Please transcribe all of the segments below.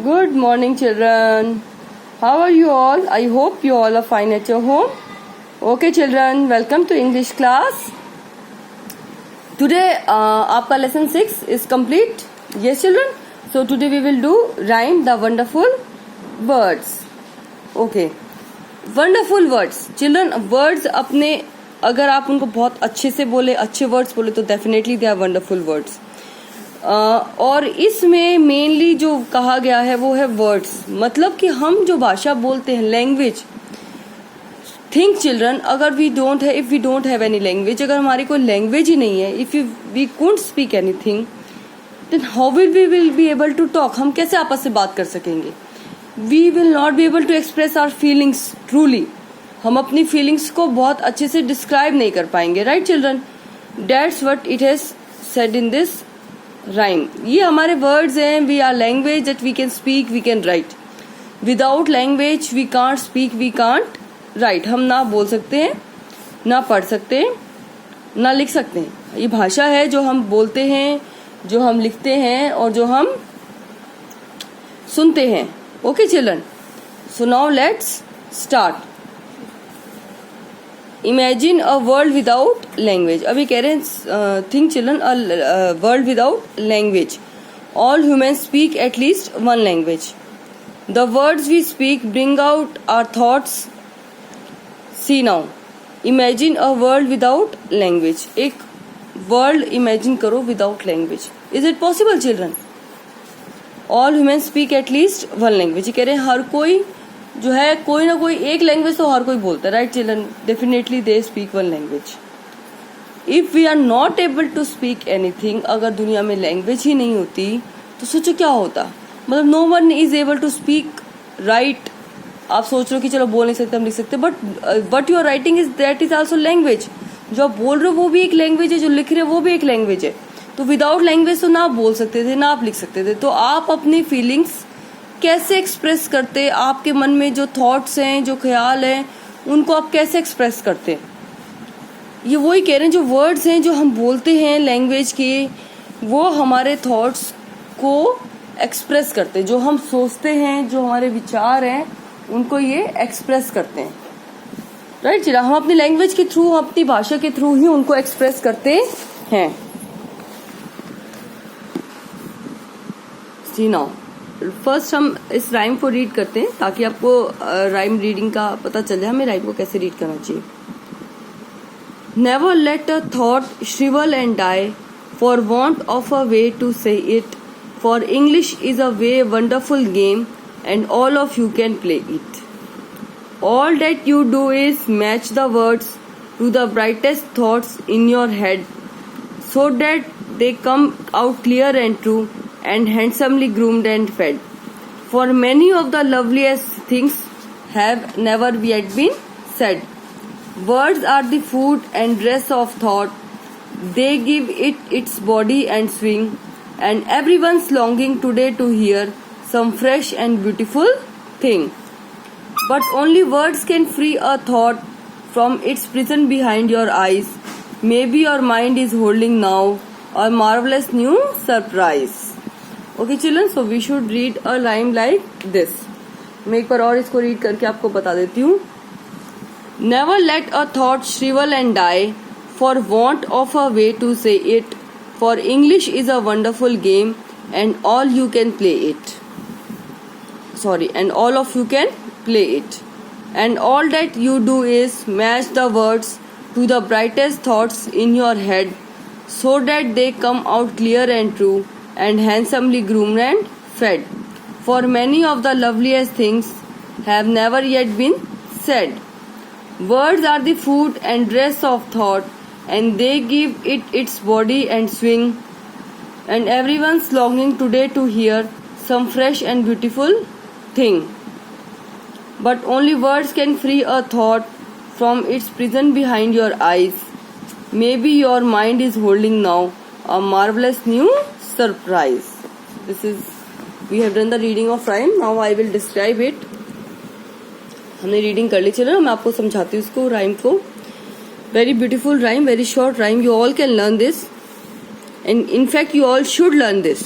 Good morning, children. How are you all? I hope you all are fine at your home. Okay, children, welcome to English class. Today, आपका lesson 6 is complete. Yes, children. So today we will do rhyme the wonderful words. Okay, wonderful words. Children, words अपने अगर आप उनको बहुत अच्छे से बोले, अच्छे वर्ड्स बोले तो definitely they are wonderful words. और इसमें मेनली जो कहा गया है वो है वर्ड्स, मतलब कि हम जो भाषा बोलते हैं, लैंग्वेज. थिंक चिल्ड्रन, अगर if we don't have any language, अगर हमारी कोई लैंग्वेज ही नहीं है, if we couldn't speak anything, then how will be able to talk. हम कैसे आपस से बात कर सकेंगे? We will not be able to express our feelings truly. हम अपनी फीलिंग्स को बहुत अच्छे से डिस्क्राइब नहीं कर पाएंगे. Right children, that's what it has said in this rhyme. ये हमारे वर्ड्स हैं. We are language that we can speak, we can write. Without language we can't speak, we can't write. हम ना बोल सकते हैं, ना पढ़ सकते हैं, ना लिख सकते हैं. ये भाषा है जो हम बोलते हैं, जो हम लिखते हैं और जो हम सुनते हैं. Okay children, so now let's start. Imagine a world without language. अभी कह रहे हैं think children a world without language. All human speak at least one language. The words we speak bring out our thoughts. See now, imagine a world without language. एक world imagine करो without language. Is it possible children? All human speak at least one language. कह रहे हैं हर कोई जो है, कोई ना कोई एक लैंग्वेज तो हर कोई बोलता है. Right children, definitely they speak one language. If we are not able to speak anything, अगर दुनिया में लैंग्वेज ही नहीं होती तो सोचो क्या होता. मतलब no one is able to speak right. आप सोच रहे हो कि चलो बोल नहीं सकते, हम लिख सकते, but your writing is that is also language. जो आप बोल रहे हो वो भी एक लैंग्वेज है, जो लिख रहे हो वो भी एक लैंग्वेज है. तो विदाउट लैंग्वेज तो ना आप बोल सकते थे, ना आप लिख सकते थे. तो आप अपनी फीलिंग्स कैसे एक्सप्रेस करते? आपके मन में जो थॉट्स हैं, जो ख्याल हैं, उनको आप कैसे एक्सप्रेस करते? ये वही कह रहे हैं, जो वर्ड्स हैं जो हम बोलते हैं लैंग्वेज के, वो हमारे थॉट्स को एक्सप्रेस करते हैं. जो हम सोचते हैं, जो हमारे विचार हैं, उनको ये एक्सप्रेस करते हैं. राइट चिल्ड्रन, हम अपनी लैंग्वेज के थ्रू, अपनी भाषा के थ्रू ही उनको एक्सप्रेस करते हैं. सी नाउ, फर्स्ट हम इस राइम को रीड करते हैं ताकि आपको राइम रीडिंग का पता चल जाए, हमें राइम को कैसे रीड करना चाहिए. Never let a thought shrivel and die for want of a way to say it. For English is a way wonderful game and all of you can play it. All that you do is match the words to the brightest thoughts in your head, so that they come out clear and true and handsomely groomed and fed. For many of the loveliest things have never yet been said. Words are the food and dress of thought. They give it its body and swing, and everyone's longing today to hear some fresh and beautiful thing. But only words can free a thought from its prison behind your eyes. Maybe your mind is holding now a marvelous new surprise. Okay children, so we should read a rhyme like this. मैं एक बार और इसको read करके आपको बता देती हूँ. Never let a thought shrivel and die for want of a way to say it. For English is a wonderful game and all you can play it. And all of you can play it. And all that you do is match the words to the brightest thoughts in your head, so that they come out clear and true and handsomely groomed and fed. For many of the loveliest things have never yet been said. Words are the food and dress of thought, and they give it its body and swing, and everyone's longing today to hear some fresh and beautiful thing. But only words can free a thought from its prison behind your eyes. Maybe your mind is holding now a marvelous new surprise. We have done the reading of rhyme. Now I will describe it. हमने reading कर ली. चलो मैं आपको समझाती हूँ इसको, rhyme को. Very beautiful rhyme, very short rhyme. You all can learn this, and in fact you all should learn this.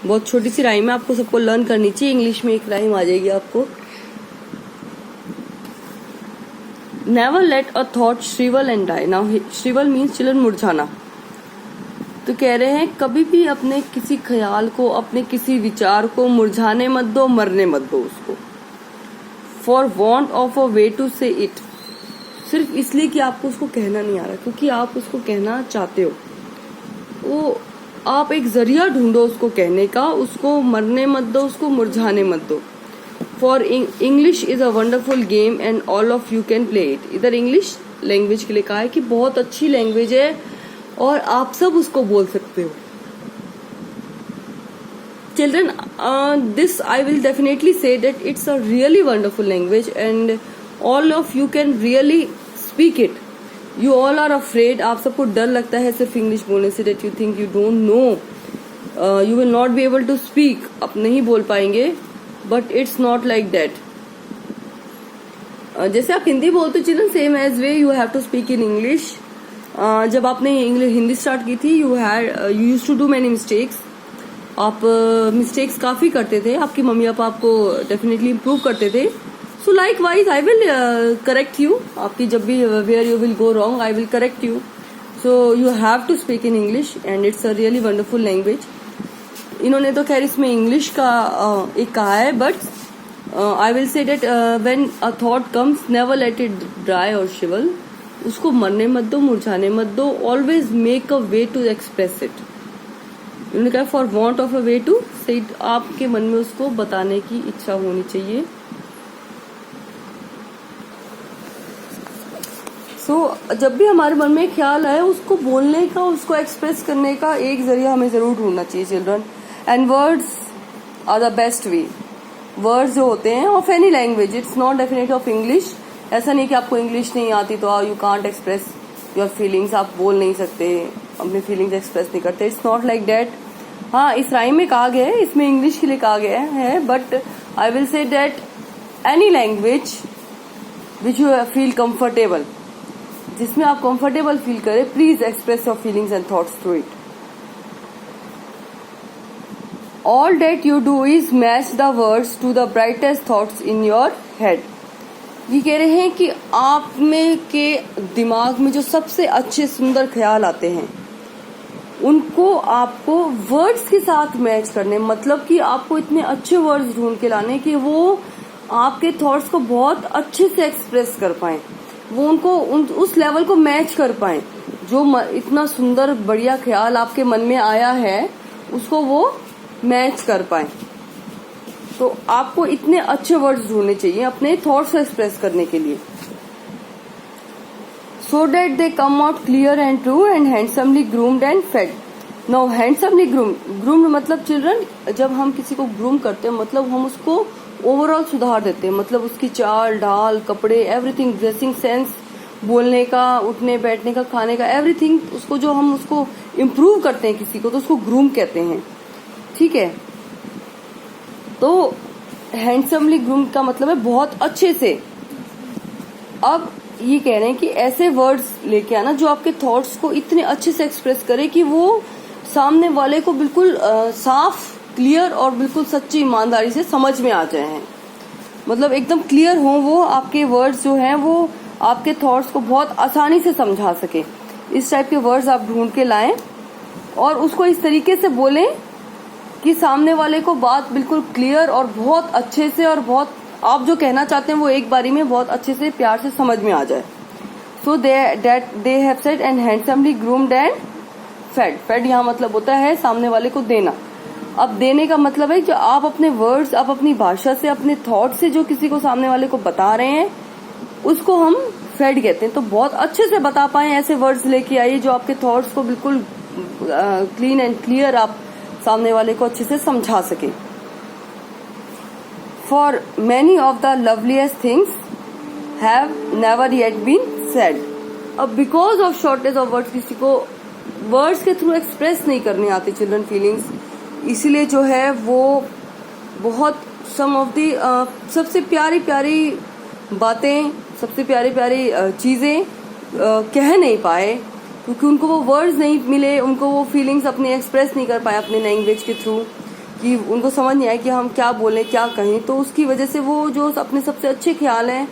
बहुत छोटी सी राइम है, आपको सबको लर्न करनी चाहिए। इंग्लिश में एक राइम आ जाएगी आपको। Never let a thought shrivel and die. Now shrivel means children, मुरझाना। तो कह रहे हैं कभी भी अपने किसी ख्याल को, अपने किसी विचार को मुरझाने मत दो, मरने मत दो उसको। For want of a way to say it, सिर्फ इसलिए कि आपको उसको कहना नहीं आ रहा, क्योंकि आप उसको कहना चाहते हो, वो आप एक जरिया ढूंढो उसको कहने का। उसको मरने मत दो, उसको मुरझाने मत दो। For English is a wonderful game and all of you can play it. इधर इंग्लिश लैंग्वेज के लिए कहा है कि बहुत अच्छी लैंग्वेज है और आप सब उसको बोल सकते हो। Children, this I will definitely say that it's a really wonderful language and all of you can really speak it. You all are afraid, आप सबको डर लगता है सिर्फ इंग्लिश बोलने से, that you think you don't know, you will not be able to speak, आप नहीं बोल पाएंगे, but it's not like that. जैसे आप हिंदी बोलते हो children, same as we you have to speak in English. जब आपने हिंदी स्टार्ट की थी, you used to do many mistakes. आप मिस्टेक्स काफी करते थे, आपकी मम्मी पापा आपको डेफिनेटली इम्प्रूव करते थे। So likewise I will correct you. आपकी जब भी where you will go wrong, I will correct you. So you have to speak in English and it's a really wonderful language. इन्होंने तो खैर इसमें English का एक कहा है, but I will say that when a thought comes never let it dry और shrivel. उसको मरने मत दो, मुरझाने मत दो, always make a way to express it. उन्होंने कहा for want of a way to say it, आपके मन में उसको बताने की इच्छा होनी चाहिए। जब भी हमारे मन में ख्याल आए, उसको बोलने का, उसको एक्सप्रेस करने का एक जरिया हमें जरूर ढूंढना चाहिए children. And words are the best way. Words जो होते हैं of any language, it's not definitely of English. ऐसा नहीं कि आपको इंग्लिश नहीं आती तो you can't express your feelings, आप बोल नहीं सकते, अपनी फीलिंग्स एक्सप्रेस नहीं करते। It's not like that. हाँ, इस राइम में कहा गया है, इसमें इंग्लिश के लिए कहा गया है, but I will say that any language which you feel comfortable, जिसमें आप कंफर्टेबल फील करें, please express your feelings and thoughts through it. All that you do is match the words to the brightest thoughts in your head. ये कह रहे हैं कि आप में के दिमाग में जो सबसे अच्छे सुंदर ख्याल आते हैं, उनको आपको वर्ड्स के साथ मैच करने, मतलब कि आपको इतने अच्छे वर्ड्स ढूंढ के लाने कि वो आपके थॉट्स को बहुत अच्छे से एक्सप्रेस कर पाए, वो उनको उस लेवल को मैच कर पाए। जो इतना सुंदर बढ़िया ख्याल आपके मन में आया है, उसको वो मैच कर पाए। तो आपको इतने अच्छे वर्ड्स ढूंढने चाहिए अपने थॉट्स को एक्सप्रेस करने के लिए। So that they come out clear and true and handsomely groomed and fed. Now handsomely groomed मतलब चिल्ड्रन, जब हम किसी को ग्रूम करते हैं मतलब हम उसको ओवरऑल सुधार देते हैं, मतलब उसकी चाल ढाल, कपड़े, एवरीथिंग, ड्रेसिंग सेंस, बोलने का, उठने बैठने का, खाने का, एवरीथिंग, उसको जो हम उसको इम्प्रूव करते हैं किसी को, तो उसको ग्रूम कहते हैं। ठीक है, तो हैंडसमली ग्रूम का मतलब है बहुत अच्छे से। अब ये कह रहे हैं कि ऐसे वर्ड्स लेके आना जो आपके थॉट्स को इतने अच्छे से एक्सप्रेस करे कि वो सामने वाले को बिल्कुल साफ, क्लियर और बिल्कुल सच्ची ईमानदारी से समझ में आ जाए हैं। मतलब एकदम क्लियर हो वो, आपके वर्ड्स जो हैं वो आपके थॉट्स को बहुत आसानी से समझा सके। इस टाइप के वर्ड्स आप ढूंढ के लाएं और उसको इस तरीके से बोलें कि सामने वाले को बात बिल्कुल क्लियर और बहुत अच्छे से, और बहुत आप जो कहना चाहते हैं वो एक बारी में बहुत अच्छे से प्यार से समझ में आ जाए। So they have said and handsomely groomed and fed. Fed यहाँ मतलब होता है सामने वाले को देना। अब देने का मतलब है कि आप अपने वर्ड्स, आप अपनी भाषा से, अपने थॉट से जो किसी को सामने वाले को बता रहे हैं, उसको हम फेड कहते हैं। तो बहुत अच्छे से बता पाए ऐसे वर्ड्स लेके आइए जो आपके थॉट्स को बिल्कुल क्लीन एंड क्लियर आप सामने वाले को अच्छे से समझा सके। For many of the loveliest things have never yet been said. अब because of shortage of words, किसी को वर्ड्स के थ्रू एक्सप्रेस नहीं करनी आती चिल्ड्रन फीलिंग्स, इसीलिए जो है वो बहुत सम ऑफ दी सबसे प्यारी प्यारी बातें, सबसे प्यारी प्यारी चीजें कह नहीं पाए, क्योंकि उनको वो वर्ड्स नहीं मिले, उनको वो फीलिंग्स अपने एक्सप्रेस नहीं कर पाए अपने लैंग्वेज के थ्रू। कि उनको समझ नहीं आए कि हम क्या बोलें क्या कहें, तो उसकी वजह से वो जो अपने सबसे अच्छे ख्याल हैं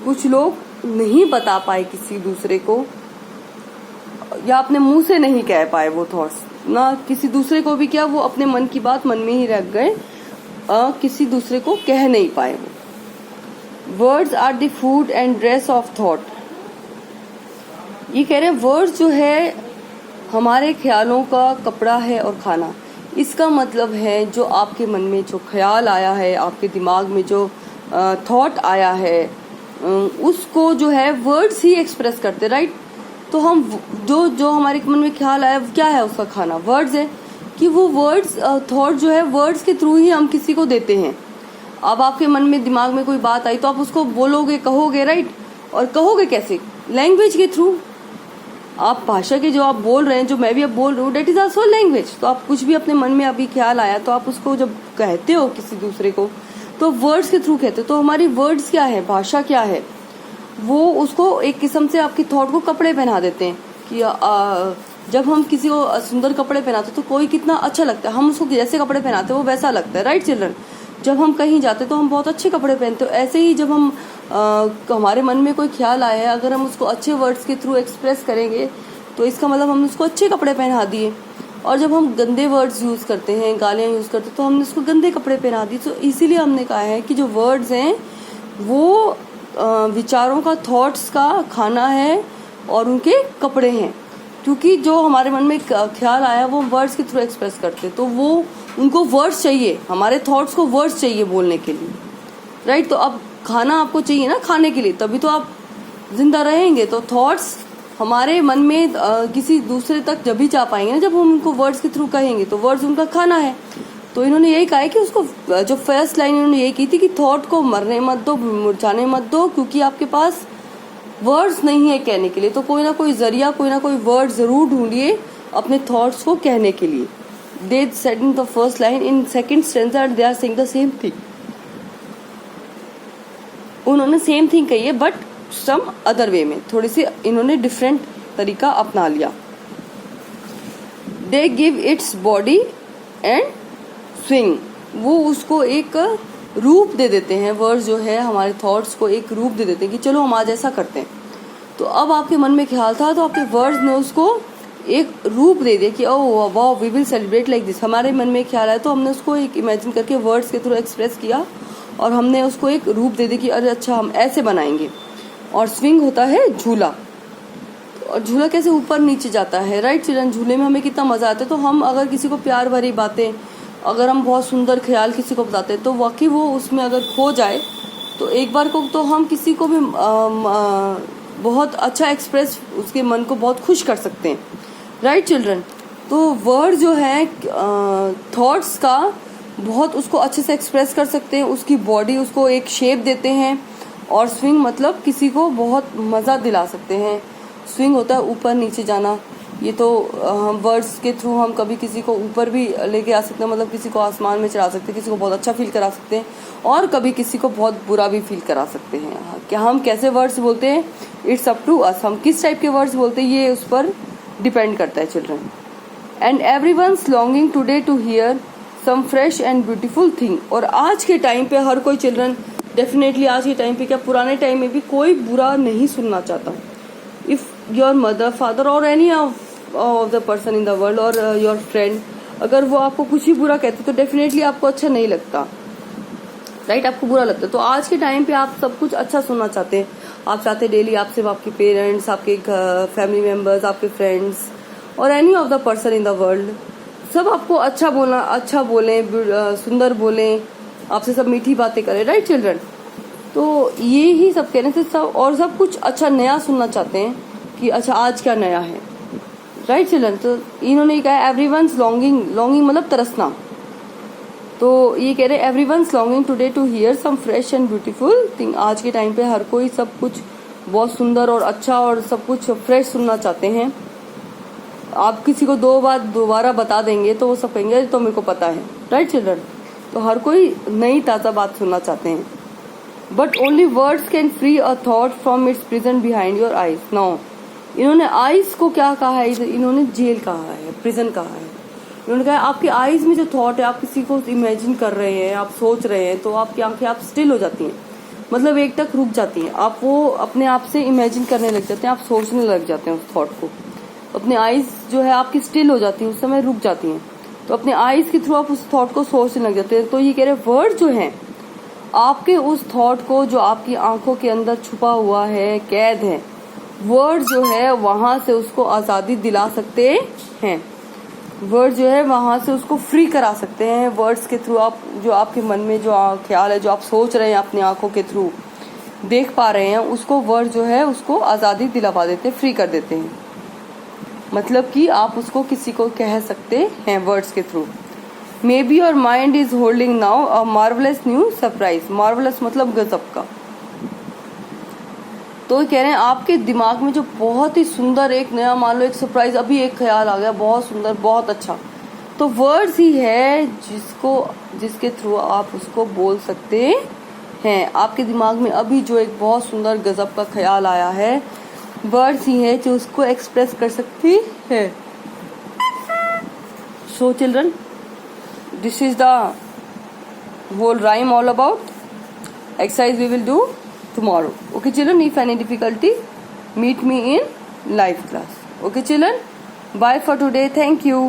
कुछ लोग नहीं बता पाए किसी दूसरे को, या अपने मुंह से नहीं कह पाए वो थॉट्स, ना किसी दूसरे को भी क्या, वो अपने मन की बात मन में ही रख गए, किसी दूसरे को कह नहीं पाए वो। Words are the food and dress of thought. ये कह रहे हैं वर्ड्स जो है हमारे ख्यालों का कपड़ा है और खाना। इसका मतलब है जो आपके मन में जो ख्याल आया है, आपके दिमाग में जो थॉट आया है, उसको जो है वर्ड्स ही एक्सप्रेस करते, राइट। तो हम जो जो हमारे मन में ख्याल आया क्या है, उसका खाना वर्ड्स है, कि वो वर्ड्स थॉट जो है वर्ड्स के थ्रू ही हम किसी को देते हैं। अब आपके मन में दिमाग में कोई बात आई तो आप उसको बोलोगे, कहोगे, राइट। और कहोगे कैसे? लैंग्वेज के थ्रू। आप भाषा के जो आप बोल रहे हैं, जो मैं भी अब बोल रही हूँ, डेट इज आल्सो लैंग्वेज। तो आप कुछ भी अपने मन में अभी ख्याल आया तो आप उसको जब कहते हो किसी दूसरे को तो वर्ड्स के थ्रू कहते हो। तो हमारी वर्ड्स क्या है, भाषा क्या है, वो उसको एक किस्म से आपकी थॉट को कपड़े पहना देते हैं। कि जब हम किसी को सुंदर कपड़े पहनाते तो कोई कितना अच्छा लगता है, हम उसको जैसे कपड़े पहनाते वो वैसा लगता है, राइट चिल्ड्रन। जब हम कहीं जाते तो हम बहुत अच्छे कपड़े पहनते हो। ऐसे ही जब हम हमारे मन में कोई ख्याल आया है, अगर हम उसको अच्छे वर्ड्स के थ्रू एक्सप्रेस करेंगे तो इसका मतलब हमने उसको अच्छे कपड़े पहना दिए। और जब हम गंदे वर्ड्स यूज़ करते हैं, गालियाँ यूज़ करते हैं, तो हमने उसको गंदे कपड़े पहना दिए। तो इसीलिए हमने कहा है कि जो वर्ड्स हैं वो विचारों का, थॉट्स का खाना है और उनके कपड़े हैं। क्योंकि जो हमारे मन में ख्याल आया वो वर्ड्स के थ्रू एक्सप्रेस करते, तो वो उनको वर्ड्स चाहिए, हमारे थॉट्स को वर्ड्स चाहिए बोलने के लिए, राइट। तो अब खाना आपको चाहिए ना खाने के लिए, तभी तो आप जिंदा रहेंगे। तो थॉट्स हमारे मन में किसी दूसरे तक जब भी जा पाएंगे ना, जब हम उनको वर्ड्स के थ्रू कहेंगे, तो वर्ड्स उनका खाना है। तो इन्होंने यही कहा है कि उसको, जो फर्स्ट लाइन इन्होंने यही की थी कि थॉट को मरने मत दो, मुरझाने मत दो, क्योंकि आपके पास वर्ड्स नहीं है कहने के लिए। तो कोई ना कोई जरिया, कोई ना कोई वर्ड जरूर ढूंढिए अपने थॉट्स को कहने के लिए। They said in the first line, in second stanza they are saying the same thing. उन्होंने सेम थिंग कही है बट सम अदर वे में, थोड़ी सी इन्होंने डिफरेंट तरीका अपना लिया। They give its body and swing, वो उसको एक रूप दे देते हैं। वर्ड्स जो है हमारे थॉट्स को एक रूप दे देते हैं कि चलो हम आज ऐसा करते हैं। तो अब आपके मन में ख्याल था तो आपके वर्ड्स ने उसको एक रूप दे दिया कि oh wow we will celebrate like this. हमारे मन में ख्याल आया तो हमने उसको एक इमेजिन करके वर्ड्स के थ्रू एक्सप्रेस किया और हमने उसको एक रूप दे दिया कि अरे अच्छा हम ऐसे बनाएंगे। और स्विंग होता है झूला, और झूला कैसे ऊपर नीचे जाता है, राइट चिल्ड्रन। झूले में हमें कितना मजा आता है। तो हम अगर किसी को प्यार भरी बातें, अगर हम बहुत सुंदर ख्याल किसी को बताते हैं तो वाकई वो उसमें अगर खो जाए तो एक बार को तो हम किसी को भी बहुत अच्छा एक्सप्रेस, उसके मन को बहुत खुश कर सकते हैं, राइट चिल्ड्रन। तो वर्ड जो है थॉट्स का बहुत उसको अच्छे से एक्सप्रेस कर सकते हैं, उसकी बॉडी उसको एक शेप देते हैं। और स्विंग मतलब किसी को बहुत मज़ा दिला सकते हैं। स्विंग होता है ऊपर नीचे जाना। ये तो वर्ड्स के थ्रू हम कभी किसी को ऊपर भी लेके आ सकते हैं, मतलब किसी को आसमान में चढ़ा सकते हैं, किसी को बहुत अच्छा फील करा सकते हैं, और कभी किसी को बहुत बुरा भी फील करा सकते हैं। क्या हम कैसे वर्ड्स बोलते हैं, इट्स अप टू अस, हम किस टाइप के वर्ड्स बोलते हैं ये उस पर डिपेंड करता है children. And everyone's longing today to hear some fresh and beautiful thing. और आज के टाइम पे हर कोई चिल्ड्रन, डेफिनेटली आज के टाइम पे क्या पुराने टाइम में भी कोई बुरा नहीं सुनना चाहता। इफ़ योर मदर, फादर और any of the person in the world और योर फ्रेंड, अगर वो आपको कुछ ही बुरा कहते तो डेफिनेटली आपको अच्छा नहीं लगता, राइट, आपको बुरा लगता है। तो आज के टाइम पे आप सब कुछ अच्छा सुनना चाहते हैं। आप चाहते हैं डेली आपसे आपके पेरेंट्स, आपके फैमिली मेम्बर्स, आपके फ्रेंड्स और any of the person in the world सब आपको अच्छा बोलना, अच्छा बोलें, सुंदर बोलें, आपसे सब मीठी बातें करें, राइट चिल्ड्रन। तो ये ही सब कहने से सब, और सब कुछ अच्छा नया सुनना चाहते हैं कि अच्छा आज क्या नया है, राइट चिल्ड्रन। तो इन्होंने ये कहा एवरीवन्स लॉन्गिंग, लॉन्गिंग मतलब तरसना। तो ये कह रहे everyone's longing today to hear some fresh and beautiful thing. आज के टाइम पे हर कोई सब कुछ बहुत सुंदर और अच्छा और सब कुछ फ्रेश सुनना चाहते हैं। आप किसी को दो बार दोबारा बता देंगे तो वो सब कहेंगे तो मेरे को पता है, राइट चिल्ड्रन। तो हर कोई नई ताज़ा बात सुनना चाहते हैं। But only words can free a thought from its prison behind your eyes. Now इन्होंने आईज को क्या कहा है, इन्होंने जेल कहा है, प्रिजन कहा है। उन्होंने कहा आपकी आईज में जो थॉट है, आप किसी को इमेजिन कर रहे हैं, आप सोच रहे हैं, तो आपकी आंखें आप स्टिल हो जाती हैं, मतलब एक टक रुक जाती हैं। आप वो अपने आप से इमेजिन करने लग जाते हैं, आप सोचने लग जाते हैं उस थॉट को। अपनी आईज जो है आपकी स्टिल हो जाती है, उस समय रुक जाती हैं, तो अपने आईज के थ्रू आप उस थॉट को सोचने लग जाते हैं। तो ये कह रहे वर्ड जो है आपके उस थॉट को जो आपकी आंखों के अंदर छुपा हुआ है, कैद है, वर्ड जो है वहां से उसको आजादी दिला सकते हैं। वर्ड जो है वहां से उसको फ्री करा सकते हैं। वर्ड्स के थ्रू आप जो आपके मन में जो ख्याल है, जो आप सोच रहे हैं, अपनी आंखों के थ्रू देख पा रहे हैं, उसको वर्ड जो है उसको आजादी दिलवा देते हैं, फ्री कर देते हैं। मतलब कि आप उसको किसी को कह सकते हैं वर्ड्स के through. May be your mind is holding now a marvellous new surprise. Marvellous मतलब गजब का। तो कह रहे हैं आपके दिमाग में जो बहुत ही सुंदर एक नया, मान लो एक सरप्राइज, अभी एक ख्याल आ गया, बहुत सुंदर, बहुत अच्छा, तो वर्ड्स ही है जिसके थ्रू आप उसको बोल सकते हैं। आपके दिमाग में अभी जो एक बहुत सुंदर गजब का ख्याल आया है, वर्ड्स ही है जो उसको एक्सप्रेस कर सकती है। So children, this is the whole rhyme all about. Exercise we will do tomorrow. Okay children, if any difficulty, meet me in live class. Okay children, bye for today. Thank you.